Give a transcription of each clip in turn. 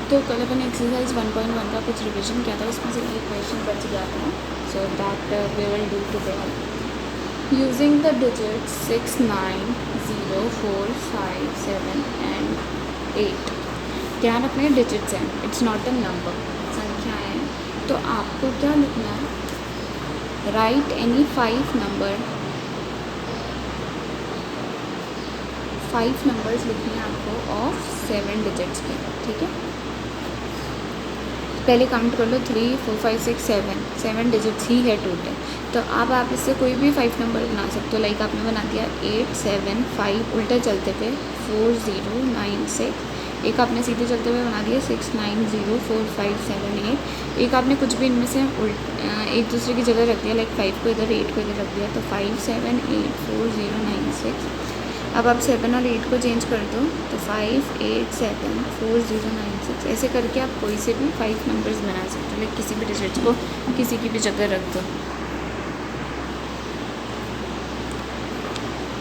तो कल अपन एक्सरसाइज 1.1 का कुछ रिवीजन किया था, उसमें से एक क्वेश्चन बच गया था, so that we will do today using the digit 6, 9, 0, 4, 5, 7 and 8। ध्यान रखना डिजिट्स हैं, इट्स नॉट अ नंबर, संख्याएं हैं। तो आपको क्या लिखना है, राइट एनी 5 नंबर्स लिखने हैं आपको ऑफ 7 डिजिट्स के, ठीक है। पहले काउंट कर लो, 3, 4, 5, 6, 7 डिजिट्स ही है टोटल। तो अब आप इससे कोई भी 5 नंबर बना सकते हो। लाइक आपने बना दिया 8, 7, 5 उल्टे चलते पे 4, 0, 9, 6। एक आपने सीधे चलते हुए बना दिया 6, 9, 0, 4, 5, 7, 8। एक आपने कुछ भी इनमें से एक दूसरे की जगह रख दिया, लाइक 5 को इधर, 8 को इधर रख दिया, तो 5, 7, 8, 4, 0, 9, 6। अब आप 7 और 8 को चेंज कर दो, तो 5, 8, 7, 4, 0, 9, 6। ऐसे करके आप कोई से भी 5 नंबर्स बना सकते हो। लाइक किसी भी डिजिट को किसी की भी जगह रख दो।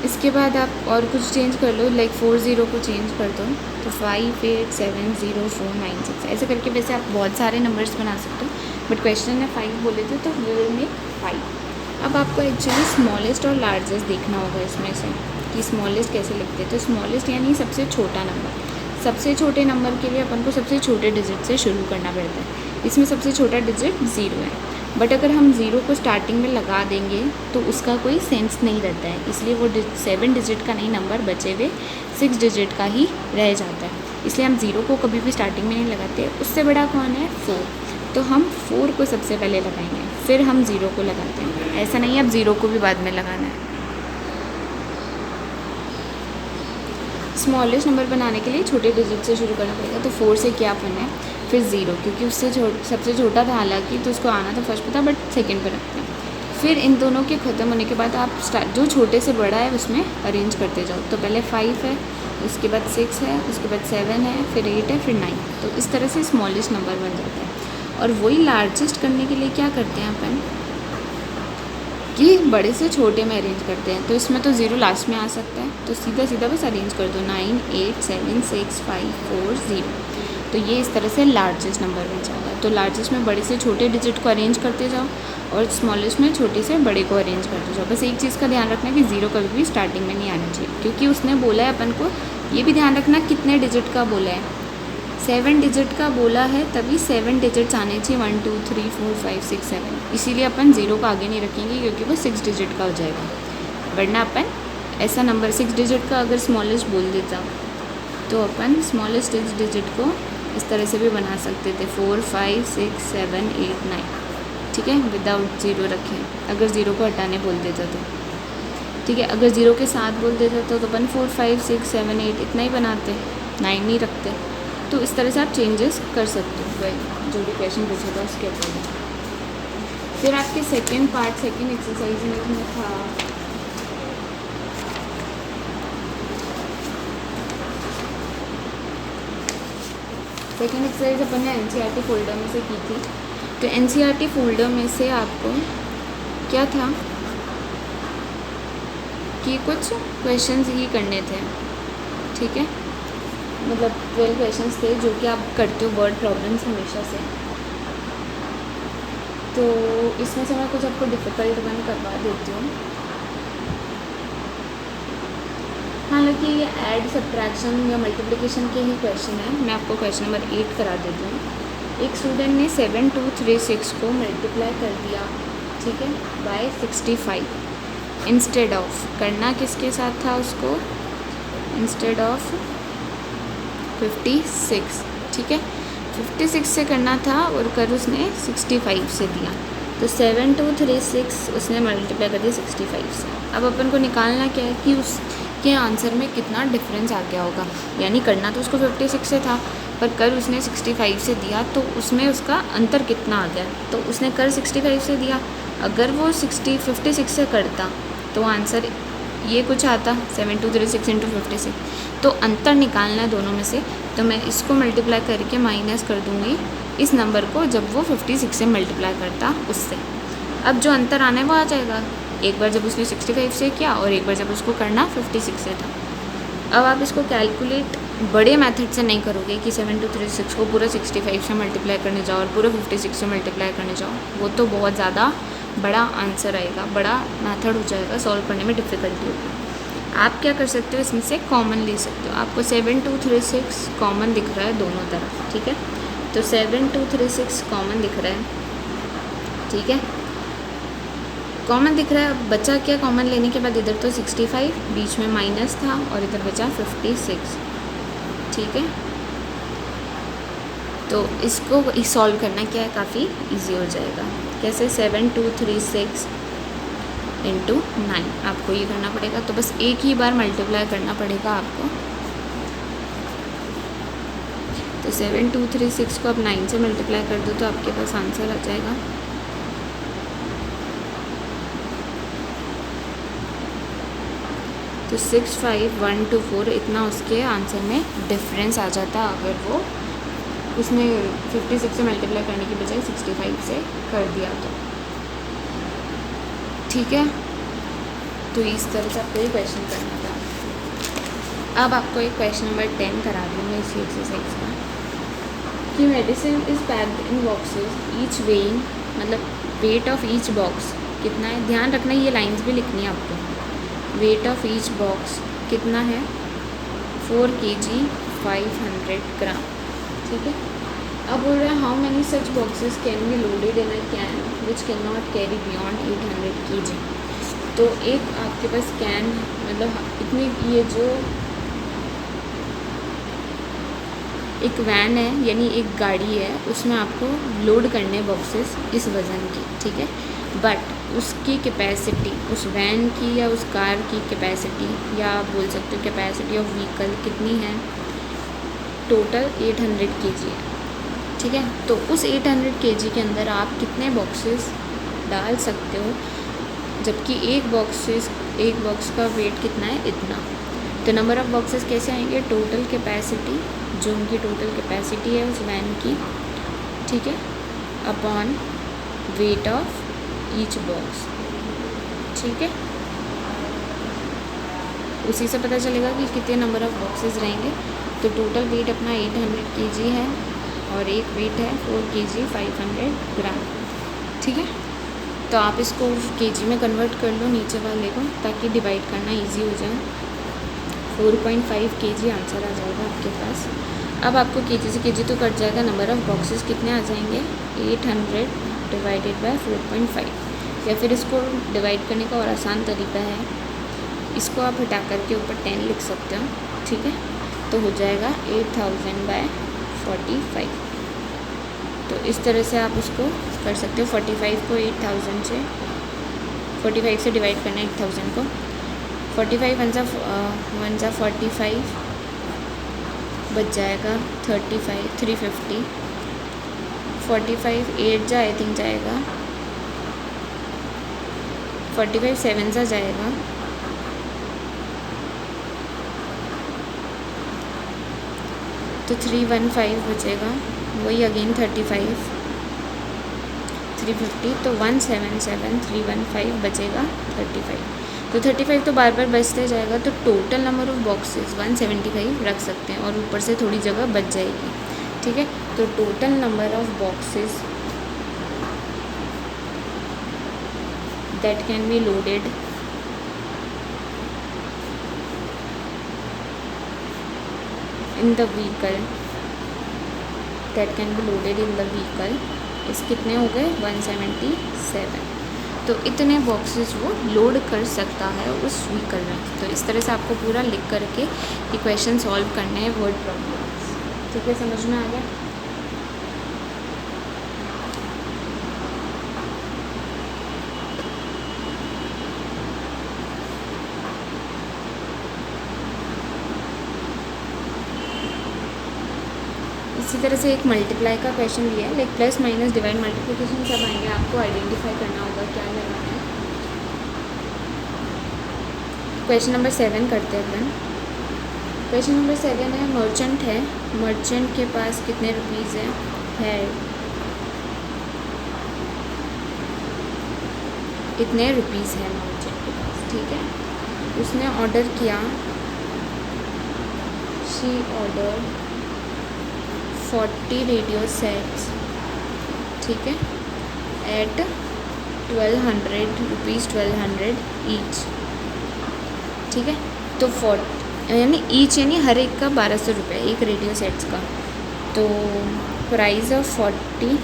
इसके बाद आप और कुछ चेंज कर लो, लाइक 4, 0 को चेंज कर दो, तो 5, 8, 7, 0, 4, 9, 6। ऐसे करके वैसे आप बहुत सारे नंबर्स बना सकते हो, बट क्वेश्चन ने 5 बोले थे, तो वी विल मेक 5। अब आपको एक्चुअली स्मॉलेस्ट और लार्जेस्ट देखना होगा इसमें से कि स्मॉलेस्ट कैसे लिखते हैं। तो स्मॉलेस्ट यानी सबसे छोटा नंबर। सबसे छोटे नंबर के लिए अपन को सबसे छोटे डिजिट से शुरू करना पड़ता है। इसमें सबसे छोटा डिजिट 0 है, बट अगर हम 0 को स्टार्टिंग में लगा देंगे तो उसका कोई सेंस नहीं रहता है, इसलिए वो 7 डिजिट का नहीं नंबर बचे हुए 6 डिजिट का ही रह जाता है। इसलिए हम 0 को कभी भी स्टार्टिंग में नहीं लगाते। उससे बड़ा कौन है, 4। तो हम 4 को सबसे पहले लगाएंगे, फिर हम 0 को लगाते हैं। ऐसा नहीं है अब 0 को भी बाद में लगाना है। स्मॉलेस्ट नंबर बनाने के लिए छोटे डिजिट से शुरू करना पड़ेगा। तो 4 से क्या अपन है, फिर 0, क्योंकि उससे सबसे छोटा था हालांकि, तो उसको आना था फर्स्ट पे था, बट सेकंड पे रखते हैं। फिर इन दोनों के ख़त्म होने के बाद आप जो छोटे से बड़ा है उसमें अरेंज करते जाओ। तो पहले 5 है, उसके बाद 6 है, उसके बाद 7 है, फिर 8 है, फिर 9। तो इस तरह से स्मॉलेस्ट नंबर बन जाता है। और वही लार्जेस्ट करने के लिए क्या करते हैं अपन, कि बड़े से छोटे में अरेंज करते हैं। तो इसमें तो 0 लास्ट में आ सकता है, तो सीधा सीधा बस अरेंज कर दो, 9, 8, 7, 6, 5, 4, 0। तो ये इस तरह से लार्जेस्ट नंबर बन जाएगा। तो लार्जेस्ट में बड़े से छोटे डिजिट को अरेंज करते जाओ, और स्मॉलेस्ट में छोटे से बड़े को अरेंज करते जाओ। बस एक चीज़ का ध्यान रखना कि 0 कभी भी स्टार्टिंग में नहीं आना चाहिए, क्योंकि उसने बोला है अपन को, ये भी ध्यान रखना कितने डिजिट का बोला है। 7 डिजिट का बोला है, तभी 7 डिजिट्स आने चाहिए, 1, 2, 3, 4, 5, 6, 7। इसीलिए अपन 0 को आगे नहीं रखेंगे, क्योंकि वो 6 डिजिट का हो जाएगा। वरना अपन ऐसा नंबर 6 डिजिट का अगर स्मॉलेस्ट बोल देता, तो अपन स्मॉलेस्ट डिजिट को इस तरह से भी बना सकते थे, 4, 5, 6, 7, 8, 9, ठीक है, विदाउट 0 रखें। अगर 0 को हटाने बोल देता तो ठीक है। अगर 0 के साथ बोल देता तो अपन 4, 5, 6, 7, 8 इतना ही बनाते, 9 नहीं रखते। तो इस तरह से आप चेंजेस कर सकते हो जो भी क्वेश्चन पूछा था उसके अकॉर्डिंग। फिर आपके सेकंड एक्सरसाइज में था सेकंड एक्सरसाइज अपन ने एनसीईआरटी फोल्डर में से की थी। तो एनसीईआरटी फोल्डर में से आपको क्या था कि कुछ क्वेश्चंस ही करने थे, ठीक है। मतलब 12 क्वेश्चंस थे जो कि आप करते हो वर्ड प्रॉब्लम्स हमेशा से। तो इसमें से मैं कुछ आपको डिफ़िकल्ट वन करवा देती हूँ। हालांकि ये ऐड, सब्ट्रैक्शन या मल्टीप्लिकेशन के ही क्वेश्चन है। मैं आपको क्वेश्चन नंबर 8 करा देती हूँ। एक स्टूडेंट ने 7236 को मल्टीप्लाई कर दिया, ठीक है, बाय 65। इंस्टेड ऑफ, करना किसके साथ था उसको, इंस्टेड ऑफ 56, ठीक है, 56 से करना था, और कर उसने 65 से दिया। तो 7236 उसने मल्टीप्लाई कर दिया 65 से। अब अपन को निकालना क्या है कि उसके आंसर में कितना डिफरेंस आ गया होगा। यानी करना तो उसको 56 से था, पर कर उसने 65 से दिया, तो उसमें उसका अंतर कितना आ गया। तो उसने कर 65 से दिया, अगर वो 56 से करता तो आंसर ये कुछ आता, 7236 × 56। तो अंतर निकालना है दोनों में से। तो मैं इसको मल्टीप्लाई करके माइनस कर दूँगी इस नंबर को, जब वो 56 से मल्टीप्लाई करता उससे। अब जो अंतर आना है वो आ जाएगा, एक बार जब उसने 65 से किया और एक बार जब उसको करना 56 से था। अब आप इसको कैलकुलेट बड़े मेथड से नहीं करोगे कि 7236 को पूरा 65 से मल्टीप्लाई करने जाओ और पूरा 56 से मल्टीप्लाई करने जाओ, वो तो बहुत ज़्यादा बड़ा आंसर आएगा, बड़ा मेथड हो जाएगा, सॉल्व करने में डिफ़िकल्टी होगी। आप क्या कर सकते हो, इसमें से कॉमन ले सकते हो। आपको 7236 कॉमन दिख रहा है दोनों तरफ, ठीक है, तो 7236 कॉमन दिख रहा है, ठीक है, कॉमन दिख रहा है। बचा क्या कॉमन लेने के बाद, इधर तो 65, बीच में माइनस था और इधर बचा 56, ठीक है। तो इसको सॉल्व करना क्या है, काफ़ी इजी हो जाएगा। कैसे, 7236 इंटू 9 आपको ये करना पड़ेगा। तो बस एक ही बार मल्टीप्लाई करना पड़ेगा आपको। तो 7236 को आप 9 से मल्टीप्लाई कर दो तो आपके पास आंसर आ जाएगा। तो 65124 इतना उसके आंसर में डिफरेंस आ जाता है अगर वो उसने 56 से मल्टीप्लाई करने की बजाय 65 से कर दिया तो, ठीक है। तो इस तरह से आपको ये क्वेश्चन करना था। अब आपको एक क्वेश्चन नंबर 10 करा दूँगा इसी एक्सरसाइज का, कि medicine is packed in boxes each weighing, मतलब वेट ऑफ ईच बॉक्स कितना है। ध्यान रखना ये लाइंस भी लिखनी है आपको। वेट ऑफ ईच बॉक्स कितना है, 4 kg 500 ग्राम, ठीक है। अब बोल रहे हैं how many such boxes can be loaded in a can which can not carry beyond 800 kg। तो एक आपके पास कैन, मतलब इतनी, ये जो एक वैन है यानी एक गाड़ी है, उसमें आपको लोड करने बॉक्सेस इस वज़न की, ठीक है, बट उसकी कैपेसिटी, उस वैन की या उस कार की कैपेसिटी, या आप बोल सकते हो कैपेसिटी ऑफ व्हीकल कितनी है, टोटल 800 kg है, ठीक है। तो उस 800 kg के अंदर आप कितने बॉक्सेस डाल सकते हो, जबकि एक बॉक्स का वेट कितना है, इतना। तो नंबर ऑफ़ बॉक्सेस कैसे आएंगे, टोटल कैपेसिटी, जो उनकी टोटल कैपेसिटी है उस वैन की, ठीक है, upon weight of each box, ठीक है। उसी से पता चलेगा कि कितने नंबर ऑफ़ बॉक्सेस रहेंगे। तो टोटल वेट अपना 800 kg है और एक वेट है 4 kg 500 ग्राम, ठीक है। तो आप इसको kg में कन्वर्ट कर लो नीचे वाले को, ताकि डिवाइड करना इजी हो जाए। 4.5 kg आंसर आ जाएगा आपके पास। अब आपको kg से kg तो कट जाएगा, नंबर ऑफ़ बॉक्सेस कितने आ जाएंगे, 800 डिवाइडेड बाय 4.5। या फिर इसको डिवाइड करने का और आसान तरीका है, इसको आप हटा करके ऊपर 10 लिख सकते हो, ठीक है। तो हो जाएगा 8000 बाय 45। तो इस तरह से आप उसको कर सकते हो। 45 को 8000 से, 45 से डिवाइड करना है 8000 को। 45 1 जा 45 बच जाएगा 35 350। 45 8 जा आई थिंक जाएगा 45 7 जा जाएगा, तो 315 बचेगा, वही अगेन 35 350, तो 177 315 बचेगा 35। तो 35 तो बार बार बचते जाएगा, तो टोटल नंबर ऑफ़ बॉक्सेस 175 रख सकते हैं और ऊपर से थोड़ी जगह बच जाएगी, ठीक है। तो total number of boxes that can be loaded in the vehicle इस कितने हो गए 177। तो इतने बॉक्सेस वो लोड कर सकता है उस व्हीकल में। तो इस तरह से आपको पूरा लिख करके इक्वेशन सॉल्व करने हैं वर्ड प्रॉब्लम्स, ठीक है, समझ में आ गया। इसी तरह से एक मल्टीप्लाई का क्वेश्चन भी है, like plus minus divide multiplication सब आएंगे, आपको आइडेंटिफाई करना होगा क्या लगाना है। क्वेश्चन नंबर 7 करते हैं अपन। क्वेश्चन नंबर 7 है, मर्चेंट है, मर्चेंट के पास कितने रुपीज़ है कितने रुपीज़ है मर्चेंट के पास, ठीक है। उसने ऑर्डर किया she ordered 40 radio sets, ठीक है, at 1200 रुपीज़, 1200 ईच, ठीक है। तो यानी ईच यानी हर एक का 1200 रुपये एक रेडियो सेट्स का। तो प्राइस ऑफ 40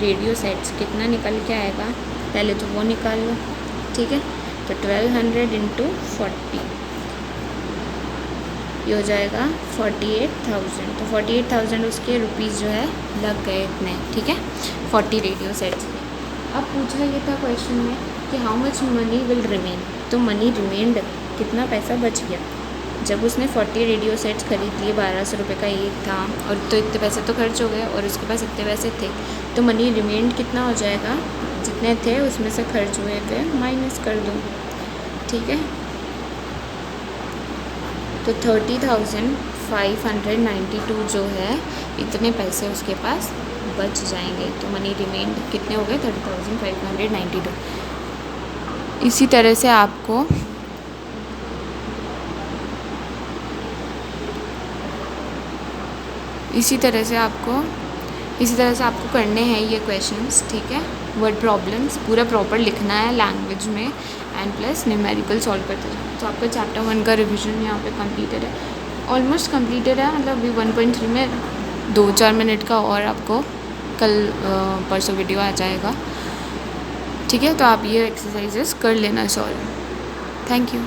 रेडियो सेट्स कितना निकल के आएगा, पहले तो वो निकाल लो, ठीक है। तो 1200 इंटू 40 ये हो जाएगा 48,000। तो 48,000 उसके रुपीज़ जो है लग गए इतने, ठीक है, 40 रेडियो सेट्स में। अब पूछा ये था क्वेश्चन में कि how much money will remain, तो मनी रिमेंड, कितना पैसा बच गया। जब उसने 40 रेडियो सेट्स खरीद लिए, 1200 रुपये का एक था, और तो इतने पैसे तो खर्च हो गए और उसके पास इतने पैसे थे, तो मनी रिमेंड कितना हो जाएगा, जितने थे उसमें से खर्च हुए थे माइनस कर दो, ठीक है। तो 30,592 जो है इतने पैसे उसके पास बच जाएंगे। तो मनी रिमेंड कितने हो गए, 30,592। इसी तरह से आपको इसी तरह से आपको करने हैं ये क्वेश्चंस, ठीक है। वर्ड प्रॉब्लम्स पूरा प्रॉपर लिखना है लैंग्वेज में, एंड प्लस न्यूमेरिकल सॉल्व करते जाना। तो आपका चैप्टर 1 का रिवीजन यहाँ पे कंप्लीटेड है, ऑलमोस्ट कंप्लीटेड है, मतलब अभी 1.3 में 2-4 मिनट का और आपको कल परसों वीडियो आ जाएगा, ठीक है। तो आप ये एक्सरसाइजेस कर लेना सॉल्व। Thank you.